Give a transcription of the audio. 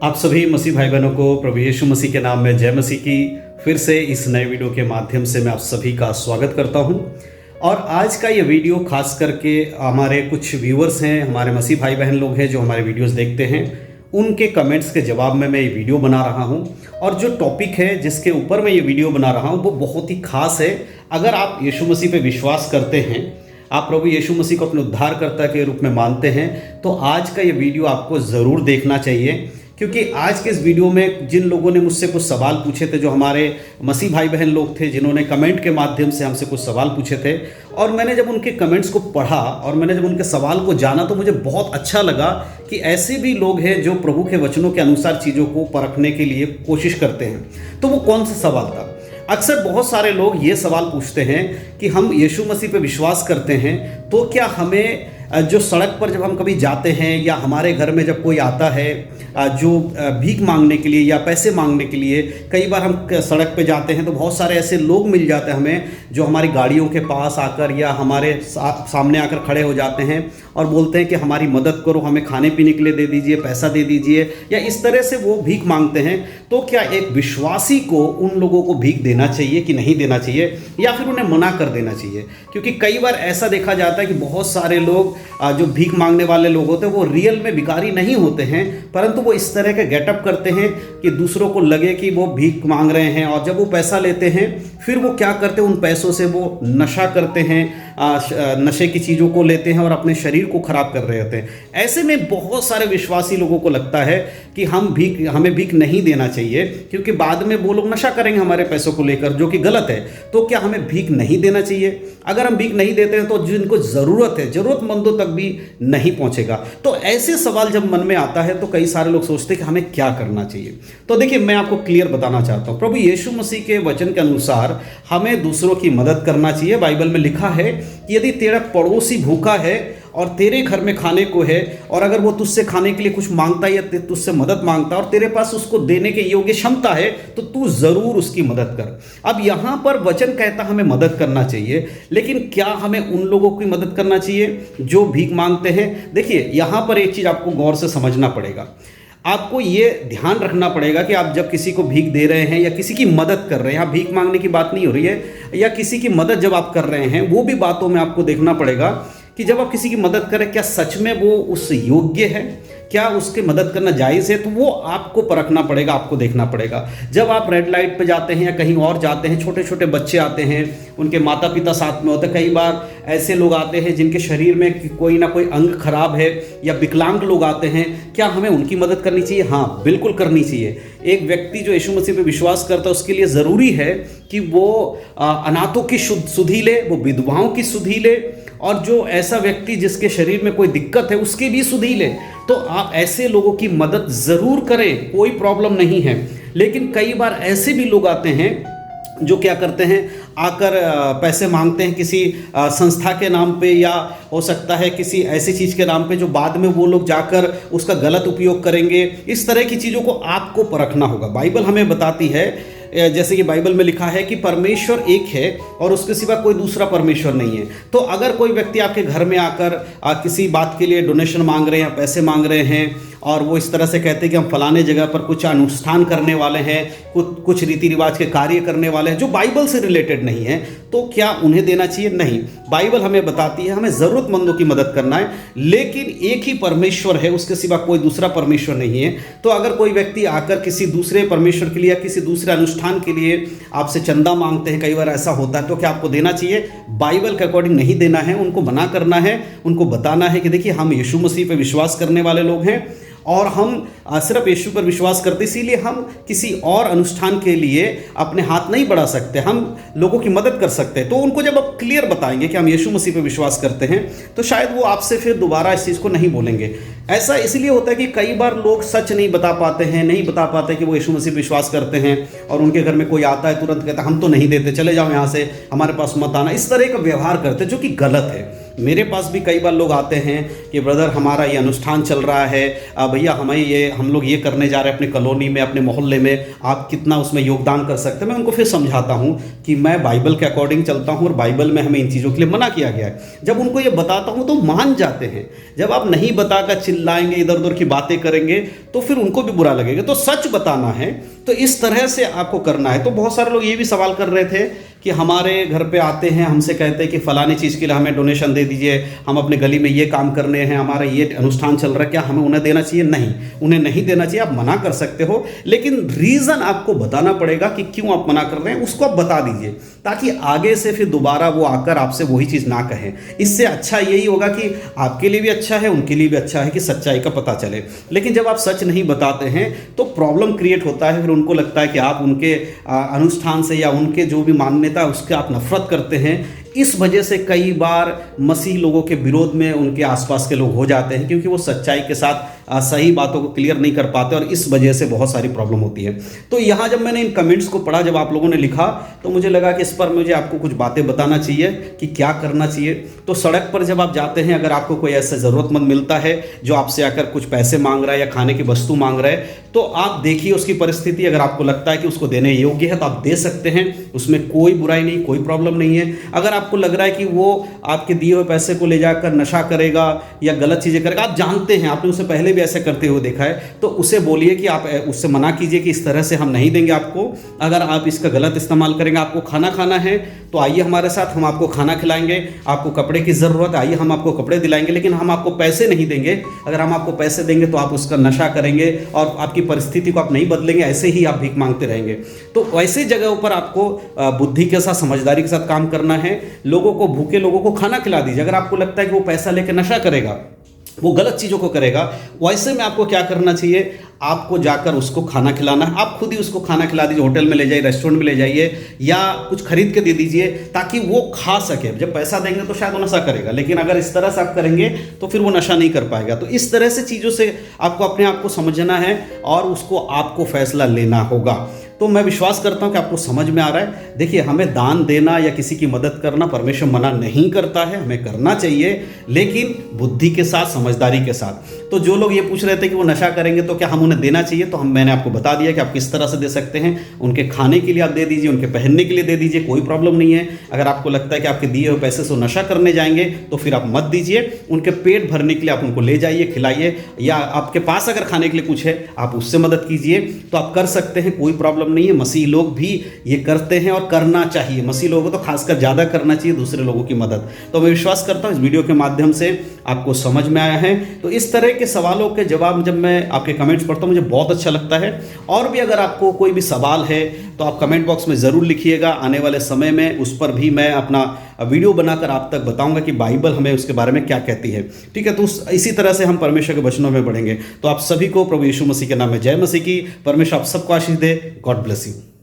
आप सभी मसीह भाई बहनों को प्रभु यीशु मसीह के नाम में जय मसीह की। फिर से इस नए वीडियो के माध्यम से मैं आप सभी का स्वागत करता हूं। और आज का ये वीडियो खास करके हमारे कुछ व्यूअर्स हैं, हमारे मसीह भाई बहन लोग हैं जो हमारे वीडियोस देखते हैं, उनके कमेंट्स के जवाब में मैं ये वीडियो बना रहा हूं। और जो टॉपिक है जिसके ऊपर मैं ये वीडियो बना रहा हूं वो बहुत ही खास है। अगर आप यीशु मसीह पे विश्वास करते हैं, आप प्रभु यीशु मसीह को अपने उद्धारकर्ता के रूप में मानते हैं, तो आज का ये वीडियो आपको ज़रूर देखना चाहिए। क्योंकि आज के इस वीडियो में जिन लोगों ने मुझसे कुछ सवाल पूछे थे, जो हमारे मसीह भाई बहन लोग थे जिन्होंने कमेंट के माध्यम से हमसे कुछ सवाल पूछे थे, और मैंने जब उनके कमेंट्स को पढ़ा और मैंने जब उनके सवाल को जाना तो मुझे बहुत अच्छा लगा कि ऐसे भी लोग हैं जो प्रभु के वचनों के अनुसार चीज़ों को परखने के लिए कोशिश करते हैं। तो वो कौन सा सवाल था? अक्सर बहुत सारे लोग ये सवाल पूछते हैं कि हम यीशु मसीह पे विश्वास करते हैं, तो क्या हमें जो सड़क पर जब हम कभी जाते हैं या हमारे घर में जब कोई आता है जो भीख मांगने के लिए या पैसे मांगने के लिए, कई बार हम सड़क पे जाते हैं तो बहुत सारे ऐसे लोग मिल जाते हैं हमें जो हमारी गाड़ियों के पास आकर या हमारे सामने आकर खड़े हो जाते हैं और बोलते हैं कि हमारी मदद करो, हमें खाने पीने के लिए दे दीजिए, पैसा दे दीजिए, या इस तरह से वो भीख मांगते हैं। तो क्या एक विश्वासी को उन लोगों को भीख देना चाहिए कि नहीं देना चाहिए, या फिर उन्हें मना कर देना चाहिए? क्योंकि कई बार ऐसा देखा जाता है कि बहुत सारे लोग जो भीख मांगने वाले लोग होते हैं वो रियल में भिखारी नहीं होते हैं, परंतु वो इस तरह के गेटअप करते हैं कि दूसरों को लगे कि वो भीख मांग रहे हैं। और जब वो पैसा लेते हैं फिर वो क्या करते हैं, उन पैसों से वो नशा करते हैं, नशे की चीज़ों को लेते हैं और अपने शरीर को खराब कर रहे होते हैं। ऐसे में बहुत सारे विश्वासी लोगों को लगता है कि हमें भीख नहीं देना चाहिए, क्योंकि बाद में वो लोग नशा करेंगे हमारे पैसों को लेकर, जो कि गलत है। तो क्या हमें भीख नहीं देना चाहिए? अगर हम भीख नहीं देते हैं तो जिनको ज़रूरत है, ज़रूरतमंदों तक भी नहीं पहुंचेगा। तो ऐसे सवाल जब मन में आता है तो कई सारे लोग सोचते हैं कि हमें क्या करना चाहिए। तो देखिए, मैं आपको क्लियर बताना चाहता हूं, प्रभु यीशु मसीह के वचन के अनुसार हमें दूसरों की मदद करना चाहिए। बाइबल में लिखा है कि यदि तेरा पड़ोसी भूखा है और तेरे घर में खाने को है, और अगर वो तुझसे खाने के लिए कुछ मांगता है या तुझसे मदद मांगता है और तेरे पास उसको देने के योग्य क्षमता है, तो तू जरूर उसकी मदद कर। अब यहां पर वचन कहता हमें मदद करना चाहिए, लेकिन क्या हमें उन लोगों की मदद करना चाहिए जो भीख मांगते हैं? देखिए, यहां पर एक चीज आपको गौर से समझना पड़ेगा। आपको ये ध्यान रखना पड़ेगा कि आप जब किसी को भीख दे रहे हैं या किसी की मदद कर रहे हैं, यहाँ भीख मांगने की बात नहीं हो रही है, या किसी की मदद जब आप कर रहे हैं, वो भी बातों में आपको देखना पड़ेगा कि जब आप किसी की मदद करें, क्या सच में वो उस योग्य है, क्या उसकी मदद करना जायज़ है? तो वो आपको परखना पड़ेगा, आपको देखना पड़ेगा। जब आप रेड लाइट पे जाते हैं या कहीं और जाते हैं, छोटे छोटे बच्चे आते हैं, उनके माता पिता साथ में होते हैं, कई बार ऐसे लोग आते हैं जिनके शरीर में कोई ना कोई अंग खराब है, या विकलांग लोग आते हैं, क्या हमें उनकी मदद करनी चाहिए? हाँ, बिल्कुल करनी चाहिए। एक व्यक्ति जो यीशु मसीह पे विश्वास करता है उसके लिए ज़रूरी है कि वो अनाथों की सुधि ले, वो विधवाओं की सुधि ले, और जो ऐसा व्यक्ति जिसके शरीर में कोई दिक्कत है उसकी भी सुधि ले। तो आप ऐसे लोगों की मदद ज़रूर करें, कोई प्रॉब्लम नहीं है। लेकिन कई बार ऐसे भी लोग आते हैं जो क्या करते हैं, आकर पैसे मांगते हैं किसी संस्था के नाम पे, या हो सकता है किसी ऐसी चीज़ के नाम पे जो बाद में वो लोग जाकर उसका गलत उपयोग करेंगे। इस तरह की चीज़ों को आपको परखना होगा। बाइबल हमें बताती है, जैसे कि बाइबल में लिखा है कि परमेश्वर एक है और उसके सिवा कोई दूसरा परमेश्वर नहीं है। तो अगर कोई व्यक्ति आपके घर में आकर किसी बात के लिए डोनेशन मांग रहे हैं, पैसे मांग रहे हैं, और वो इस तरह से कहते हैं कि हम फलाने जगह पर कुछ अनुष्ठान करने वाले हैं, कुछ रीति रिवाज के कार्य करने वाले हैं जो बाइबल से रिलेटेड नहीं है, तो क्या उन्हें देना चाहिए? नहीं। बाइबल हमें बताती है हमें ज़रूरतमंदों की मदद करना है, लेकिन एक ही परमेश्वर है, उसके सिवा कोई दूसरा परमेश्वर नहीं है। तो अगर कोई व्यक्ति आकर किसी दूसरे परमेश्वर के लिए या किसी दूसरे अनुष्ठान के लिए आपसे चंदा मांगते हैं, कई बार ऐसा होता है, तो क्या आपको देना चाहिए? बाइबल के अकॉर्डिंग नहीं देना है। उनको मना करना है, उनको बताना है कि देखिए, हम यीशु मसीह पर विश्वास करने वाले लोग हैं और हम सिर्फ यीशु पर विश्वास करते, इसीलिए हम किसी और अनुष्ठान के लिए अपने हाथ नहीं बढ़ा सकते, हम लोगों की मदद कर सकते हैं। तो उनको जब आप क्लियर बताएंगे कि हम यीशु मसीह पर विश्वास करते हैं, तो शायद वो आपसे फिर दोबारा इस चीज़ को नहीं बोलेंगे। ऐसा इसलिए होता है कि कई बार लोग सच नहीं बता पाते हैं, नहीं बता पाते कि वो यीशु मसीह पर विश्वास करते हैं, और उनके घर में कोई आता है तुरंत कहता है हम तो नहीं देते, चले जाओ यहाँ से, हमारे पास मत आना। इस तरह का व्यवहार करते हैं जो कि गलत है। मेरे पास भी कई बार लोग आते हैं कि ब्रदर हमारा ये अनुष्ठान चल रहा है, भैया हम लोग ये करने जा रहे हैं अपने कॉलोनी में, अपने मोहल्ले में, आप कितना उसमें योगदान कर सकते हैं। मैं उनको फिर समझाता हूँ कि मैं बाइबल के अकॉर्डिंग चलता हूँ और बाइबल में हमें इन चीज़ों के लिए मना किया गया है। जब उनको ये बताता हूँ तो मान जाते हैं। जब आप नहीं बताकर चिल्लाएंगे, इधर उधर की बातें करेंगे तो फिर उनको भी बुरा लगेगा। तो सच बताना है तो इस तरह से आपको करना है। तो बहुत सारे लोग ये भी सवाल कर रहे थे कि हमारे घर पे आते हैं, हमसे कहते हैं कि फलानी चीज़ के लिए हमें डोनेशन दे दीजिए, हम अपने गली में ये काम करने हैं, हमारा ये अनुष्ठान चल रहा है, क्या हमें उन्हें देना चाहिए? नहीं, उन्हें नहीं देना चाहिए। आप मना कर सकते हो, लेकिन रीज़न आपको बताना पड़ेगा कि क्यों आप मना कर रहे हैं, उसको आप बता दीजिए, ताकि आगे से फिर दोबारा वो आकर आपसे वही चीज़ ना कहें। इससे अच्छा यही होगा कि आपके लिए भी अच्छा है, उनके लिए भी अच्छा है कि सच्चाई का पता चले। लेकिन जब आप सच नहीं बताते हैं तो प्रॉब्लम क्रिएट होता है। फिर उनको लगता है कि आप उनके अनुष्ठान से या उनके जो भी मान्यता उसके आप नफरत करते हैं। इस वजह से कई बार मसीह लोगों के विरोध में उनके आसपास के लोग हो जाते हैं, क्योंकि वो सच्चाई के साथ सही बातों को क्लियर नहीं कर पाते और इस वजह से बहुत सारी प्रॉब्लम होती है। तो यहाँ जब मैंने इन कमेंट्स को पढ़ा, जब आप लोगों ने लिखा, तो मुझे लगा कि इस पर मुझे आपको कुछ बातें बताना चाहिए कि क्या करना चाहिए। तो सड़क पर जब आप जाते हैं, अगर आपको कोई ऐसा ज़रूरतमंद मिलता है जो आपसे आकर कुछ पैसे मांग रहा है या खाने की वस्तु मांग रहा है, तो आप देखिए उसकी परिस्थिति। अगर आपको लगता है कि उसको देने योग्य है तो आप दे सकते हैं, उसमें कोई बुराई नहीं, कोई प्रॉब्लम नहीं है। अगर आपको लग रहा है कि वो आपके दिए हुए पैसे को ले जाकर नशा करेगा या गलत चीज़ें करेगा, आप जानते हैं, आपने उसे पहले भी ऐसे करते हुए देखा है, तो उसे बोलिए कि आप उससे मना कीजिए कि इस तरह से हम नहीं देंगे आपको। अगर आप इसका गलत इस्तेमाल करेंगे, आपको खाना खाना है तो आइए हमारे साथ, हम आपको खाना खिलाएंगे। आपको कपड़े की ज़रूरत है, आइए हम आपको कपड़े दिलाएंगे, लेकिन हम आपको पैसे नहीं देंगे। अगर हम आपको पैसे देंगे तो आप उसका नशा करेंगे और आपकी परिस्थिति को आप नहीं बदलेंगे, ऐसे ही आप भीख मांगते रहेंगे। तो वैसे जगहों पर आपको बुद्धि के साथ, समझदारी के साथ काम करना है। लोगों को, भूखे लोगों को खाना खिला दीजिए। अगर आपको लगता है कि वो पैसा लेकर नशा करेगा, वो गलत चीज़ों को करेगा, वैसे में आपको क्या करना चाहिए? आपको जाकर उसको खाना खिलाना है। आप खुद ही उसको खाना खिला दीजिए, होटल में ले जाइए, रेस्टोरेंट में ले जाइए, या कुछ खरीद के दे दीजिए ताकि वो खा सके। जब पैसा देंगे तो शायद वो नशा करेगा, लेकिन अगर इस तरह से आप करेंगे तो फिर वो नशा नहीं कर पाएगा। तो इस तरह से चीज़ों से आपको अपने आप को समझना है और उसको आपको फैसला लेना होगा। तो मैं विश्वास करता हूं कि आपको समझ में आ रहा है। देखिए, हमें दान देना या किसी की मदद करना परमेश्वर मना नहीं करता है, हमें करना चाहिए, लेकिन बुद्धि के साथ, समझदारी के साथ। तो जो लोग ये पूछ रहे थे कि वो नशा करेंगे तो क्या हम उन्हें देना चाहिए, तो मैंने आपको बता दिया कि आप किस तरह से दे सकते हैं। उनके खाने के लिए आप दे दीजिए, उनके पहनने के लिए दे दीजिए, कोई प्रॉब्लम नहीं है। अगर आपको लगता है कि आपके दिए हुए पैसे से नशा करने जाएंगे तो फिर आप मत दीजिए। उनके पेट भरने के लिए आप उनको ले जाइए, खिलाइए, या आपके पास अगर खाने के लिए कुछ है आप उससे मदद कीजिए, तो आप कर सकते हैं, कोई प्रॉब्लम नहीं है। मसीह लोग भी ये करते हैं और करना चाहिए। मसीह लोगों को तो खासकर ज़्यादा करना चाहिए दूसरे लोगों की मदद। तो मैं विश्वास करता हूँ इस वीडियो के माध्यम से आपको समझ में आया है। तो इस तरह के सवालों के जवाब जब मैं आपके कमेंट्स पढ़ता हूँ मुझे बहुत अच्छा लगता है। और भी अगर आपको कोई भी सवाल है तो आप कमेंट बॉक्स में ज़रूर लिखिएगा। आने वाले समय में उस पर भी मैं अपना वीडियो बनाकर आप तक बताऊंगा कि बाइबल हमें उसके बारे में क्या कहती है। ठीक है, तो इसी तरह से हम परमेश्वर के वचनों में बढ़ेंगे। तो आप सभी को प्रभु यीशु मसीह के नाम में जय मसीह की। परमेश्वर आप सबको आशीष दे। God bless you.